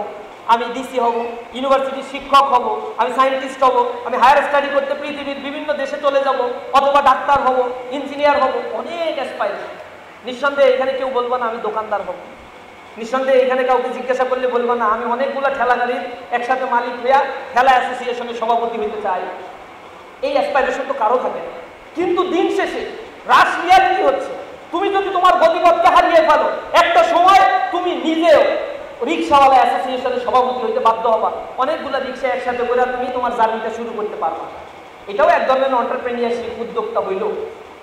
আমি ডিসি হব, ইউনিভার্সিটির শিক্ষক হব, আমি সায়েন্টিস্ট হব, আমি হায়ার স্টাডি করতে পৃথিবীর বিভিন্ন দেশে চলে যাব, অথবা ডাক্তার হব, ইঞ্জিনিয়ার হব। অনেক অ্যাসপাইরেশন। নিঃসন্দেহে এখানে কেউ বলবো না আমি দোকানদার হব, নিঃসন্দেহে এখানে কাউকে জিজ্ঞাসা করলে বলবো না আমি অনেকগুলো ঠেলা গাড়ির একসাথে মালিক হইয়া ঠেলা অ্যাসোসিয়েশনের সভাপতি হইতে চাই। এই অ্যাসপাইরেশন তো কারো থাকে না। কিন্তু দিন শেষে রাশ রিয়ালিটি হচ্ছে, তুমি যদি তোমার গতিপথকে হারিয়ে ফেলো, একটা সময় তুমি নিজেও রিক্সাওয়ালা অ্যাসোসিয়েশনের সভাপতি হইতে বাধ্য হবা। অনেকগুলো রিক্সা একসাথে করে তুমি তোমার জার্নিটা শুরু করতে পারবা। এটাও এক ধরনের এন্টারপ্রেনিয়ারশিপ, উদ্যোক্তা হইল।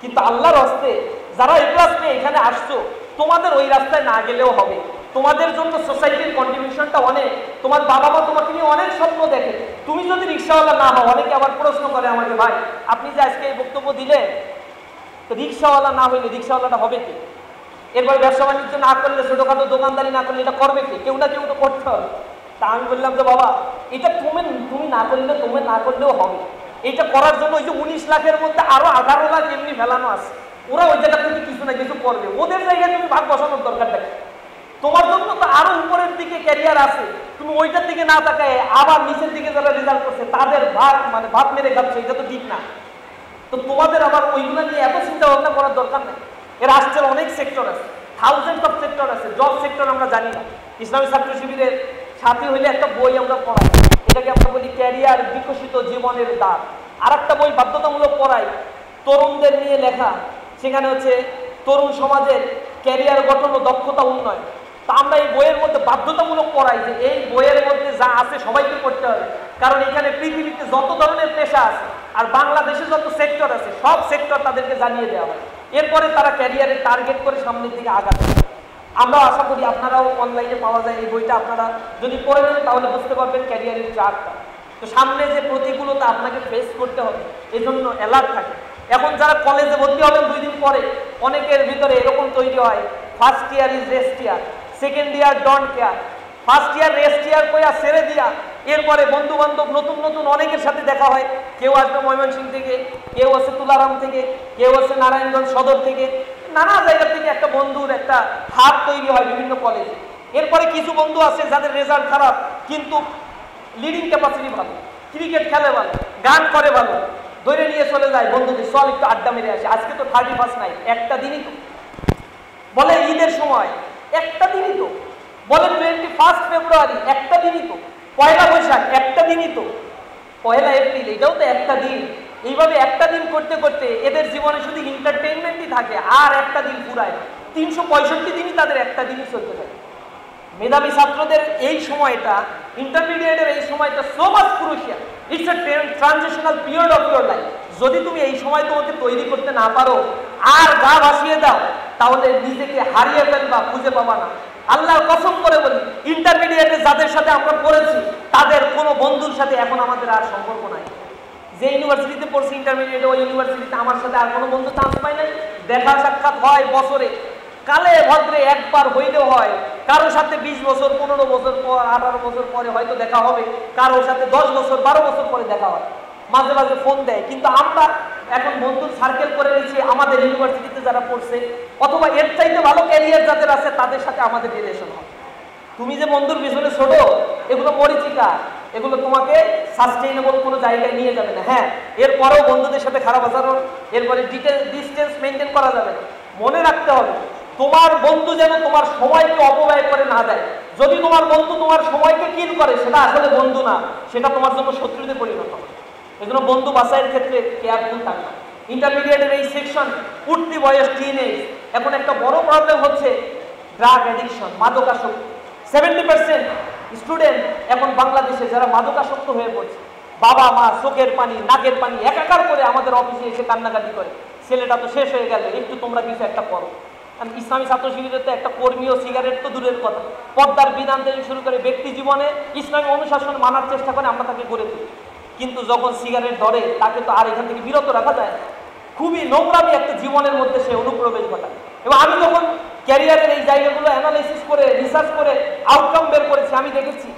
কিন্তু আল্লাহর হস্তে যারা A+ পেয়ে এখানে আসছো, তোমাদের ওই রাস্তায় না গেলেও হবে। তোমাদের জন্য সোসাইটির কন্ট্রিবিউশনটা অনেক। তোমার বাবা মা তোমাকে নিয়ে অনেক স্বপ্ন দেখে। তুমি যদি রিক্সাওয়ালা না হও, অনেকে আবার প্রশ্ন করে আমাকে, ভাই আপনি যে আজকে এই বক্তব্য দিলেন, তো রিক্সাওয়ালা না হইলে রিক্সাওয়ালাটা হবে কি? এরপরে ব্যবসা বাণিজ্য না করলে, ছোটখাটো দোকানদারি না করলে এটা করবে কি? কেউ না কেউ তো করতে হবে। তা আমি বললাম যে বাবা, এটা তুমি না করলে, তুমি না করলেও হবে। এটা করার জন্য ওই যে 19 লাখের মধ্যে আরো 18 লাখ এমনি ফেলানো আছে, ওরা ওই জায়গা থেকে কিছু না কিছু করবে। ওদের জায়গায় তুমি ভাগ বসানোর দরকার থাকে। তোমার জন্য তো আরো উপরের দিকে ক্যারিয়ার আছে, তুমি ওইটার দিকে না তাকায় আবার নিচের দিকে যারা রেজাল্ট করছে তাদের ভাত মেরে খাচ্ছে, এটা তো ঠিক না। তো তোমাদের আবার ওইগুলো নিয়ে এত চিন্তা ভাবনা করার দরকার নেই। এর রাষ্ট্রের অনেক সেক্টর আছে, থাউজেন্ডস অফ সেক্টর আছে। জব সেক্টর আমরা জানি না। ইসলামী ছাত্র শিবিরের সাথী হইলে একটা বই আমরা পড়াই, এটাকে আমরা বলি ক্যারিয়ার বিকশিত জীবনের দ্বার। আর একটা বই বাধ্যতামূলক পড়াই তরুণদের নিয়ে লেখা, সেখানে হচ্ছে তরুণ সমাজের ক্যারিয়ার গঠন ও দক্ষতা উন্নয়ন। তা আমরা এই বইয়ের মধ্যে বাধ্যতামূলক পড়াই যে এই বইয়ের মধ্যে যা আছে সবাইকে পড়তে হবে, কারণ এখানে পৃথিবীতে যত ধরনের পেশা আছে আর বাংলাদেশে যত সেক্টর আছে সব সেক্টর তাদেরকে জানিয়ে দেওয়া হয়। এরপরে তারা ক্যারিয়ারে টার্গেট করে সামনের দিকে আগাতে। আমরা আশা করি আপনারাও অনলাইনে পাওয়া যায় এই বইটা, আপনারা যদি পড়ে নেন তাহলে বুঝতে পারবেন ক্যারিয়ারের চার্টটা। তো সামনে যে প্রতিকূলতা আপনাকে ফেস করতে হবে, এই জন্য অ্যালার্ট থাকে। এখন যারা কলেজে ভর্তি হবেন 2 দিন পরে, অনেকের ভিতরে এরকম তৈরি হয়, first year is rest year, second year don't care, first year rest year কইয়া ছেড়ে দিয়া এরপরে বন্ধু বান্ধব নতুন নতুন অনেকের সাথে দেখা হয়। কেউ আসবে ময়মনসিংহ থেকে, কেউ আছে তুলারাম থেকে, কেউ আছে নারায়ণগঞ্জ সদর থেকে, নানা জায়গা থেকে একটা বন্ধুর একটা হাত তৈরি হয় বিভিন্ন কলেজে। এরপরে কিছু বন্ধু আছে যাদের রেজাল্ট খারাপ কিন্তু লিডিং ক্যাপাসিটি ভালো, ক্রিকেট খেলে ভালো, গান করে ভালো, ধরে নিয়ে চলে যায় বন্ধুদের, চল একটু আড্ডা মেরে আসে, আজকে তো 31 নাইট, একটা দিনই তো, বলে ঈদের সময় একটা দিনই তো, বলে 21 ফেব্রুয়ারি একটা দিনই তো, পয়লা বৈশাখ একটা দিনই তো, পয়লা এপ্রিল এটাও তো একটা দিন। এইভাবে একটা দিন করতে করতে এদের জীবনে শুধু এন্টারটেইনমেন্টই থাকে, আর একটা দিন পুরায় না। 365 দিনই তাদের একটা দিনই চলতে থাকে। মেধাবী ছাত্রদের এই সময়টা, ইন্টারমিডিয়েটের এই সময়টা so much crucial, it's a transitional period of your life. যদি তুমি এই সময় তোমাকে তৈরি করতে না পারো আর গা ভাসিয়ে দাও, তাহলে নিজেকে হারিয়ে ফেলবা, খুঁজে পাবা না। আল্লাহর কসম করে বলি, ইন্টারমিডিয়েটে যাদের সাথে আমরা পড়েছি তাদের কোনো বন্ধুর সাথে এখন আমাদের আর সম্পর্ক নাই। যে ইউনিভার্সিটিতে পড়ছি ইন্টারমিডিয়েটে, ওই ইউনিভার্সিটিতে আমার সাথে আর কোনো বন্ধু চান্স পায় নাই। দেখা সাক্ষাৎ হয় বছরে, কালে ভদ্রে একবার হইলেও হয়, কারোর সাথে 20 বছর 15 বছর পর 18 বছর পরে হয়তো দেখা হবে, কারোর সাথে 10 বছর 12 বছর পরে দেখা হয়, মাঝে মাঝে ফোন দেয়। কিন্তু আমরা এখন বন্ধুর সার্কেল করে নিয়েছি আমাদের ইউনিভার্সিটিতে যারা পড়ছে অথবা এর চাইতে ভালো ক্যারিয়ার যাদের আছে তাদের সাথে আমাদের রিলেশন হয়। তুমি যে বন্ধুর পিছনে ছোট, এগুলো মরিচিকা, এগুলো তোমাকে সাস্টেইনেবল কোনো জায়গায় নিয়ে যাবে না। হ্যাঁ, এরপরেও বন্ধুদের সাথে খারাপ আচরণ, এরপরে ডিস্টেন্স মেনটেন করা যাবে না। মনে রাখতে হবে তোমার বন্ধু যেন তোমার সময়কে অপব্যয় করে না দেয়। যদি তোমার বন্ধু তোমার সময়কে কিল করে সেটা আসলে বন্ধু না, সেটা তোমার জন্য শত্রুতে পরিণত হবে। এজন্য বন্ধু বাছাইয়ের ক্ষেত্রে কেয়ারফুল থাকবে। ইন্টারমিডিয়েটের এই সেকশন, উঠতি বয়স, টিনেজ, এখন একটা বড় প্রবলেম হচ্ছে ড্রাগ অ্যাডিকশন, মাদকাসক্তি। 70% স্টুডেন্ট এখন বাংলাদেশে যারা মাদকাসক্ত হয়ে পড়ছে, বাবা মা চোখের পানি নাকের পানি একাকার করে আমাদের অফিসে এসে কান্নাকাটি করে, ছেলেটা তো শেষ হয়ে গেল, একটু তোমরা কিছু একটা করো। ইসলামী ছাত্র শিবিরের তো একটা কর্মীয় সিগারেট তো দূরের কথা, পর্দার বিধান থেকে শুরু করে ব্যক্তি জীবনে ইসলামী অনুশাসন মানার চেষ্টা করে আমরা তাকে গড়ে তুলি। কিন্তু যখন সিগারেট ধরে তাকে তো আর এখান থেকে বিরত রাখা যায় না। খুবই নোংরামি একটা জীবনের মধ্যে সে অনুপ্রবেশ ঘটায়। এবং আমি যখন ক্যারিয়ারের এই জায়গাগুলো অ্যানালাইসিস করে রিসার্চ করে আউটকাম বের করেছি, আমি দেখেছি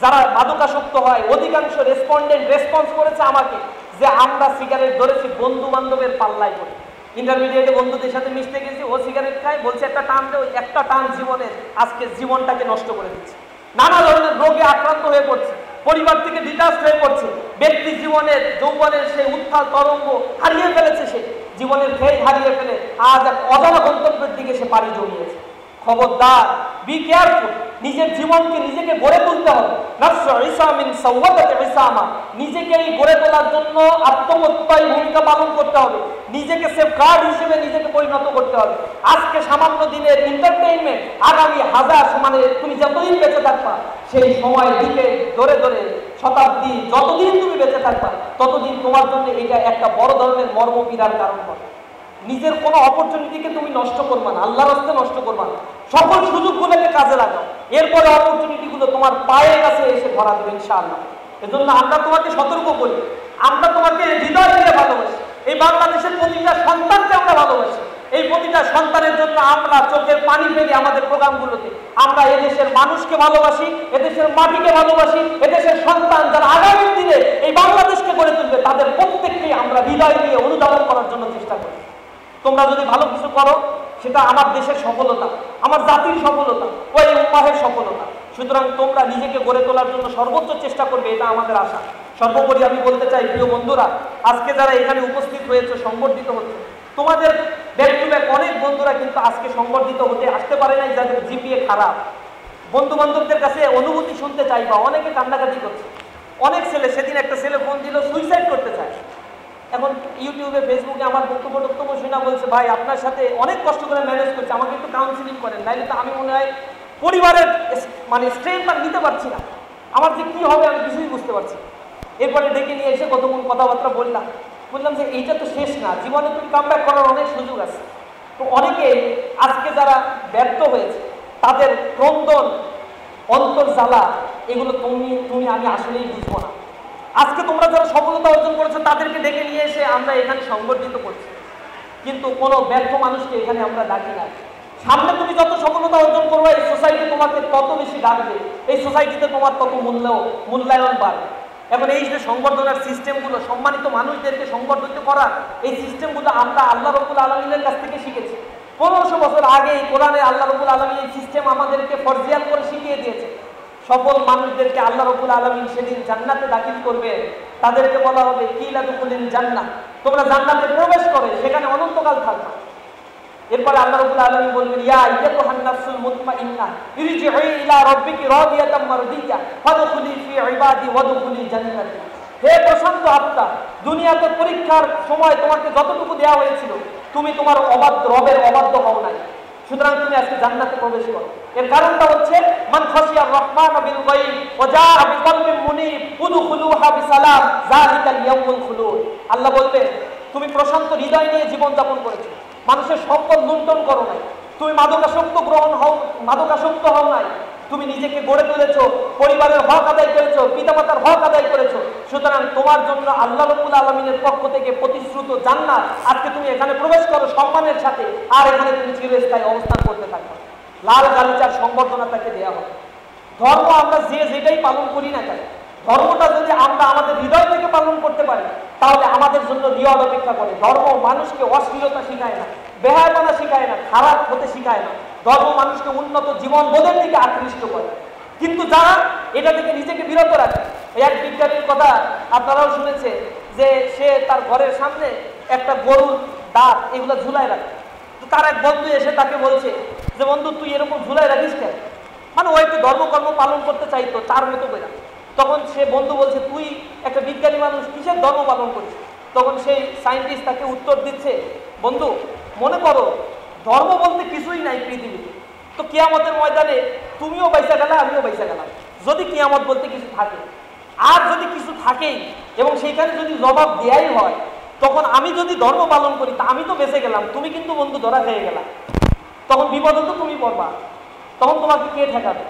যারা মাদকাসক্ত হয় অধিকাংশ রেসপন্ডেন্ট রেসপন্স করেছে আমাকে যে আমরা সিগারেট ধরেছি বন্ধু বান্ধবের পাল্লায় করে। ইন্টারমিডিয়েটে বন্ধুদের সাথে মিশতে গেছি, ও সিগারেট খায়, বলছে একটা টান দে, ওই একটা টান জীবনের আজকে জীবনটাকে নষ্ট করে দিচ্ছে। নানা ধরনের রোগে আক্রান্ত হয়ে পড়ছে, পরিবার থেকে ডিটাচ হয়ে পড়ছে, ব্যক্তি জীবনের যৌবনের সেই উত্থাল তরঙ্গ হারিয়ে ফেলেছে, সে জীবনের খেই হারিয়ে ফেলে আজ এক অজানা গন্তব্যের দিকে সে পাড়ি জমিয়েছে। খবরদার, বি কেয়ারফুল, নিজের জীবনকে নিজেকে গড়ে তুলতে হবে। নিজেকে এই গড়ে তোলার জন্য আত্মহত্যায় ভূমিকা পালন করতে হবে, নিজেকে সেফগার্ড হিসেবে নিজেকে পরিণত করতে হবে। আজকে সামান্য দিনের এন্টারটেইনমেন্ট আগামী হাজার মানে তুমি যতদিন বেঁচে থাকবা সেই সময় দিকে ধরে ধরে শতাব্দী যতদিন তুমি বেঁচে থাকবা ততদিন তোমার জন্য এটা একটা বড় ধরনের মর্মপীড়ার কারণ হবে। নিজের কোনো অপরচুনিটিকে তুমি নষ্ট করবা না, আল্লাহর রাস্তায় নষ্ট করবা না, সকল সুযোগগুলোকে কাজে লাগাও, এরপরে অপরচুনিটিগুলো তোমার পায়ের কাছে এসে ধরা দেবে ইনশাআল্লাহ। এজন্য আমরা তোমাকে সতর্ক করি, আমরা তোমাকে হৃদয় দিয়ে ভালোবাসি, এই বাংলাদেশের প্রতিটা সন্তানকে আমরা ভালোবাসি। এই প্রতিটা সন্তানের জন্য আমরা চোখের পানি ফেলি আমাদের প্রোগ্রামগুলোতে। আমরা এদেশের মানুষকে ভালোবাসি, এদেশের মাটিকে ভালোবাসি, এদেশের সন্তান যারা আগামী দিনে এই বাংলাদেশকে গড়ে তুলবে তাদের প্রত্যেককেই আমরা হৃদয় দিয়ে অনুধাবন করার জন্য চেষ্টা করি। তোমরা যদি ভালো কিছু করো সেটা আমার দেশের সফলতা, আমার জাতির সফলতা, ওই উম্মাহের সফলতা। সুতরাং তোমরা নিজেকে গড়ে তোলার জন্য সর্বোচ্চ চেষ্টা করবে, এটা আমাদের আশা। সর্বোপরি আমি বলতে চাই, প্রিয় বন্ধুরা, আজকে যারা এখানে উপস্থিত হয়েছে, সংগঠিত হচ্ছে, তোমাদের ব্যাক টু ব্যাক অনেক বন্ধুরা কিন্তু আজকে সংগঠিত হতে আসতে পারে নাই, যাদের জিপিএ খারাপ। বন্ধু বান্ধবদের কাছে অনুভূতি শুনতে চাইবা, অনেকে কান্নাকাটি করছে। অনেক ছেলে, সেদিন একটা ছেলে ফোন দিল সুইসাইড করতে চায়। এখন ইউটিউবে ফেসবুকে আমার বক্তব্য শুনে বলছে, ভাই আপনার সাথে অনেক কষ্ট করে ম্যানেজ করছে, আমাকে একটু কাউন্সিলিং করেন, নাইলে তো আমি মনে হয় পরিবারের মানে স্ট্রেন্থ আর নিতে পারছি না, আমার যে কী হবে আমি কিছুই বুঝতে পারছি। এরপরে ডেকে নিয়ে এসে কতক্ষণ কথাবার্তা বললাম যে এইটা তো শেষ না, জীবনে তুমি কামব্যাক করার অনেক সুযোগ আছে। তো অনেকেই আজকে যারা ব্যর্থ হয়েছে তাদের ক্রন্দন, অন্তর জ্বালা, এগুলো তুমি আমি আসলেই বুঝবো না। আজকে তোমরা যারা সফলতা অর্জন করেছো তাদেরকে ডেকে নিয়ে এসে আমরা এখানে সংগঠিত করছি, কিন্তু কোনো ব্যর্থ মানুষকে এখানে আমরা ডাকি না। সামনে তুমি যত সফলতা অর্জন করবে এই সোসাইটি তোমাকে তত বেশি ডাকবে, এই সোসাইটিতে তোমার তত মূল্যায়ন বাড়বে। এখন এই যে সংবর্ধনার সিস্টেমগুলো, সম্মানিত মানুষদেরকে সংবর্ধিত করার এই সিস্টেমগুলো আমরা আল্লাহ রাব্বুল আলামিনের কাছ থেকে শিখেছি। 1500 বছর আগে এই কোরআনে আল্লাহ রাব্বুল আলামিন এই সিস্টেম আমাদেরকে ফরজিয়াল করে শিখিয়ে দিয়েছে। সফল মানুষদেরকে আল্লাহ রাব্বুল আলামিন সেদিন জান্নাতে দাখিল করবে, তাদেরকে বলা হবে কিলা দুখুলিল জান্নাহ, তোমরা জান্নাতে প্রবেশ করে সেখানে অনন্তকাল থাকবে। এরপরে আল্লাহ রাব্বুল আলামিন বলবেন, ইয়া আইয়াতুহান নাফসুল মুতমাইন্নাহ ইরজিই ইলা রাব্বিকি রাদিয়াতাম মারদিয়া ফাদখুলি ফি ইবাদি ওয়াদখুলি জান্নাতি। হে প্রশান্ত আত্মা, দুনিয়াতে পরীক্ষার সময় তোমাকে যতটুকু দেওয়া হয়েছিল তুমি তোমার রবের অবাধ্য হও নাই, সুতরাং তুমি আজকে জান্নাতে প্রবেশ করো। এর কারণটা হচ্ছে মান খাশিয়ার রহমান বিল গায়ব ওয়া জাআ বিকলবিন মুনীব উদখুলুহা বিসালাম যালিকাল ইয়াউমুল খুলুদ। আল্লাহ বলবেন তুমি প্রশান্ত হৃদয় নিয়ে জীবন যাপন করেছো, মানুষের সম্পদ লুণ্ঠন করো নাই, তুমি মাদকাসক্ত হও নাই, তুমি নিজেকে গড়ে তুলেছো, পরিবারের হক আদায় করেছো, পিতামাতার হক আদায় করেছো। সুতরাং তোমার জন্য আল্লাহ রাব্বুল আলামিনের পক্ষ থেকে প্রতিশ্রুত জান্নাত, আজকে তুমি এখানে প্রবেশ করো সম্মানের সাথে, আর এখানে তুমি চিরস্থায়ী অবস্থান করতে থাকো। লাল গালিচার সংবর্ধনা তাকে দেওয়া হবে। ধর্ম আমরা যেটাই পালন করি না কেন, ধর্মটা যদি আমরা আমাদের হৃদয় থেকে পালন করতে পারি তাহলে আমাদের জন্য রিওয়ার্ড অপেক্ষা করে। ধর্ম মানুষকে অশ্লীলতা শিখায় না, বেহায়াপনা শিখায় না, খারাপ হতে শিখায় না। ধর্ম মানুষকে উন্নত জীবন বোধের দিকে আকৃষ্ট করে। কিন্তু যারা এটা থেকে নিজেকে বিরত রাখে, এক বিজ্ঞানীর কথা আপনারাও শুনেছে যে সে তার ঘরের সামনে একটা গরুর দাঁত এগুলো ঝুলাই রাখে। তো তার এক বন্ধু এসে তাকে বলছে যে বন্ধু তুই এরকম ঝুলাই রাখিস কেন, মানে ও একটু ধর্মকর্ম পালন করতে চাইতো তার মতো করে। তখন সে বন্ধু বলছে তুই একটা বিজ্ঞানী মানুষ কিসের ধর্ম পালন করিস? তখন সেই সায়েন্টিস্ট তাকে উত্তর দিচ্ছে, বন্ধু মনে করো ধর্ম বলতে কিছুই নাই পৃথিবীতে, তো কিয়ামতের ময়দানে তুমিও বাইসা গেলা আমিও বাইসা গেলাম, যদি কিয়ামত বলতে কিছু থাকে। আর যদি কিছু থাকেই এবং সেইখানে যদি জবাব দেয়াই হয়, তখন আমি যদি ধর্ম পালন করি তা আমি তো বেঁচে গেলাম, তুমি কিন্তু বন্ধু ধরা খেয়ে গেলা, তখন বিপদে তো তুমি পড়বা, তখন তোমাকে কে ঠেকাবে?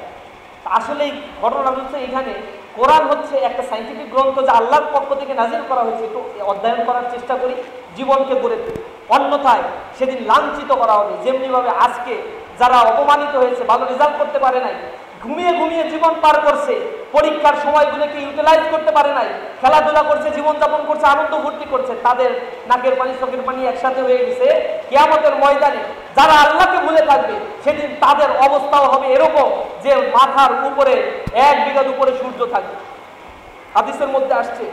আসলে এই ঘটনা হচ্ছে এখানে কোরআন হচ্ছে একটা সাইন্টিফিক গ্রন্থ যা আল্লাহর পক্ষ থেকে নাজিল করা হয়েছে, তো অধ্যয়ন করার চেষ্টা করি, জীবনকে গড়ে তুলি, অন্যথায় সেদিন লাঞ্ছিত করা হবে। যেমনিভাবে আজকে যারা অপমানিত হয়েছে, ভালো রেজাল্ট করতে পারে নাই, ঘুমিয়ে ঘুমিয়ে জীবন পার করছে, পরীক্ষার সময়গুলোকে ইউটিলাইজ করতে পারে নাই, খেলাধুলা করছে, জীবনযাপন করছে, আনন্দ ফুর্তি করছে, তাদের নাকের পানি চোখের পানি একসাথে হয়ে গেছে। কিয়ামতের ময়দানে যারা আল্লাহকে ভুলে থাকবে সেদিন তাদের অবস্থাও হবে এরকম যে মাথার উপরে 1 বিঘার উপরে সূর্য থাকবে। হাদিসের মধ্যে আসছে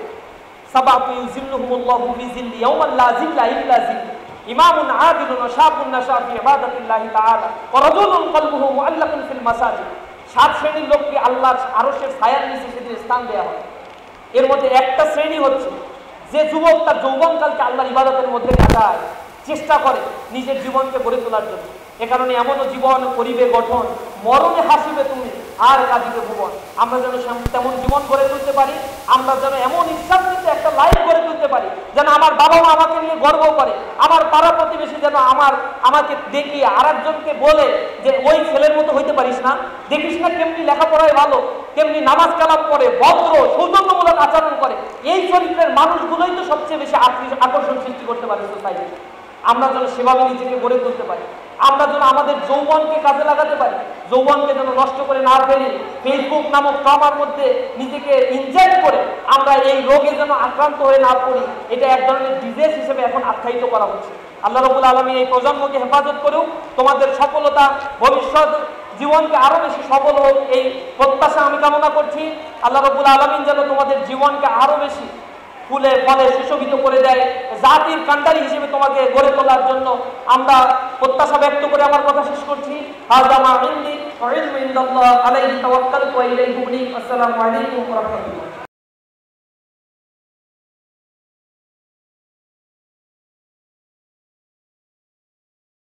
সাবাতু ইউজিল্লুহুমুল্লাহু ফি জিল্লি ইয়াওমান লা জিল্লা ইল্লা জিল্লু, ইমামুন আদিলুন ওয়া শাবুন নাশা ফি ইবাদাতিল্লাহি তাআলা ওয়া রাজুলুন কলবুহু মুআল্লাকুন ফিল মাসাজিদ। 7 শ্রেণীর লোককে আল্লাহর আরশের ছায়ার নিচে সেদিন স্থান দেওয়া হবে। এর মধ্যে একটা শ্রেণী হচ্ছে যে যুবক তার যৌবনকালকে আল্লাহর ইবাদতের মধ্যে কাটায়, চেষ্টা করে নিজের জীবনকে গড়ে তোলার জন্য। এ কারণে এমনও জীবন করিবে গঠন, মরণে হাসিবে তুমি আর কাঁদিবে ভুবন। আমরা যেন তেমন জীবন গড়ে তুলতে পারি, আমরা যেন এমন ইচ্ছাকৃত একটা লাইফ গড়ে তুলতে পারি যেন আমার বাবা মা আমাকে নিয়ে গর্ব করে, আমার পাড়া প্রতিবেশী যেন আমাকে দেখিয়ে আর একজনকে বলে যে ওই ছেলের মতো হইতে পারিস না, দেখিস না কেমনি লেখাপড়ায় ভালো, কেমনি নামাজ কালাম করে, ভদ্র সৌজন্যমূলক আচরণ করে। এই চরিত্রের মানুষগুলোই তো সবচেয়ে বেশি আকর্ষণ সৃষ্টি করতে পারে সোসাইটি। আমরা যেন সেভাবে নিজেকে গড়ে তুলতে পারি, আমরা যেন আমাদের যৌবনকে কাজে লাগাতে পারি, যৌবনকে যেন নষ্ট করে না ফেলি, ফেসবুক নামক ট্রমার মধ্যে নিজেকে ইনজেক্ট করে আমরা এই রোগে যেন আক্রান্ত হয়ে না পড়ি। এটা এক ধরনের ডিজিজ হিসেবে এখন আখ্যায়িত করা হচ্ছে। আল্লাহ রাব্বুল আলামিন এই প্রজন্মকে হেফাজত করুক, তোমাদের সফলতা ভবিষ্যৎ জীবনকে আরো বেশি সফল হোক এই প্রত্যাশা আমি কামনা করছি। আল্লাহ রাব্বুল আলামিন যেন তোমাদের জীবনকে আরো বেশি ফুলে ফলে সুশোভিত করে দেয়, জাতির কান্ডারি হিসেবে তোমাকে গড়ে তোলার জন্য আমরা প্রত্যাশা ব্যক্ত করে আমার কথা শেষ করছি। হাযা মা ইনদি ওয়া ইলমু ইনদাল্লাহ আলাইহি তাওয়াক্কালতু ওয়া ইলাইহি উনীব। আসসালামু আলাইকুম ওয়া রাহমাতুল্লাহ।